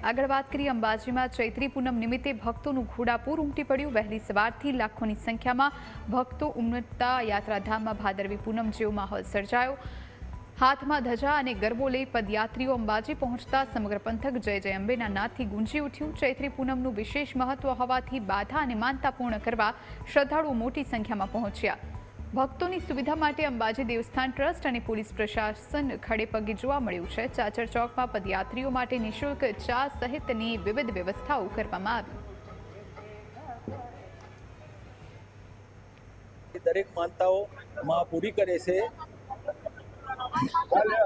આગળ વાત કરીએ અંબાજીમાં ચૈત્રી પૂનમ નિમિત્તે ભક્તોનું ઘોડાપૂર ઉમટી પડ્યું। વહેલી સવારથી લાખોની સંખ્યામાં ભક્તો ઉમટતા યાત્રાધામમાં ભાદરવી પૂનમ જેવો માહોલ સર્જાયો। હાથમાં ધજા અને ગરબો લઈ પદયાત્રીઓ અંબાજી પહોંચતા સમગ્ર પંથક જય જય અંબેના નાદથી ગુંજી ઉઠ્યું। ચૈત્રી પૂનમનું વિશેષ મહત્વ હોવાથી બાધા અને માનતા પૂર્ણ કરવા શ્રદ્ધાળુઓ મોટી સંખ્યામાં પહોંચ્યા। ભક્તોની સુવિધા માટે અંબાજી દેવસ્થાન ટ્રસ્ટ અને પોલીસ પ્રશાસન ખડેપગે જોવા મળ્યું છે। ચાચર ચોકમાં પદયાત્રીઓ માટે નિઃશુલ્ક ચા સહિતની વિવિધ વ્યવસ્થાઓ કરવામાં આવી। દરેક માનતાઓ માં પૂરી કરે છે।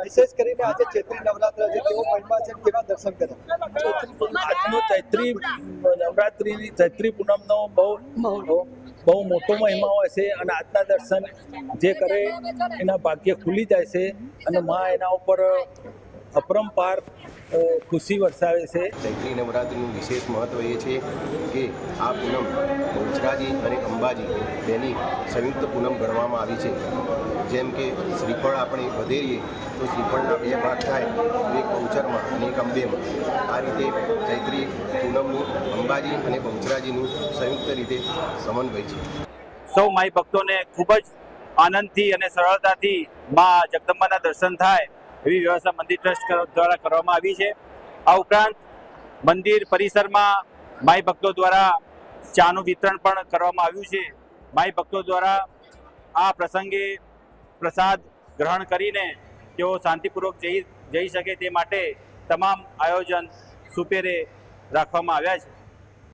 વિશેષ કરીને આજે ચૈત્રી નવરાત્ર છે, કેવો મહિમા છે, કેવા દર્શન કર્યા? આજનો ચૈત્રી નવરાત્રિની ચૈત્રી પૂનમનો બહુ મોટો મહિમા હોય છે અને આજના દર્શન જે કરે એના ભાગ્ય ખુલી જાય છે અને માં એના ઉપર અપરંપાર ખુશી વરસાવે છે। ચૈત્રી નવરાત્રિનું વિશેષ મહત્વ એ છે કે આ પૂનમ બહુચરાજી અને અંબાજી તેની સંયુક્ત પૂનમ ગણવામાં આવી છે। જેમ કે શ્રીફળ આપણે વધેરીએ તો શ્રીફળના બે ભાગ થાય, એક બહુચરમાં અને એક અંબેમાં। આ રીતે ચૈત્રી પૂનમનું અંબાજી અને બહુચરાજીનું સંયુક્ત રીતે સમન્વય છે। સૌ માઈ ભક્તોને ખૂબ જ આનંદથી અને સરળતાથી મા જગદંબાના દર્શન થાય એવી વ્યવસ્થા મંદિર ટ્રસ્ટ દ્વારા કરવામાં આવી છે। આ ઉપરાંત મંદિર પરિસરમાં માઈ ભક્તો દ્વારા ચાનું વિતરણ પણ કરવામાં આવ્યું છે। માઈ ભક્તો દ્વારા આ પ્રસંગે પ્રસાદ ગ્રહણ કરીને તેઓ શાંતિપૂર્વક જઈ શકે તે માટે તમામ આયોજન સુપેરે રાખવામાં આવ્યા છે।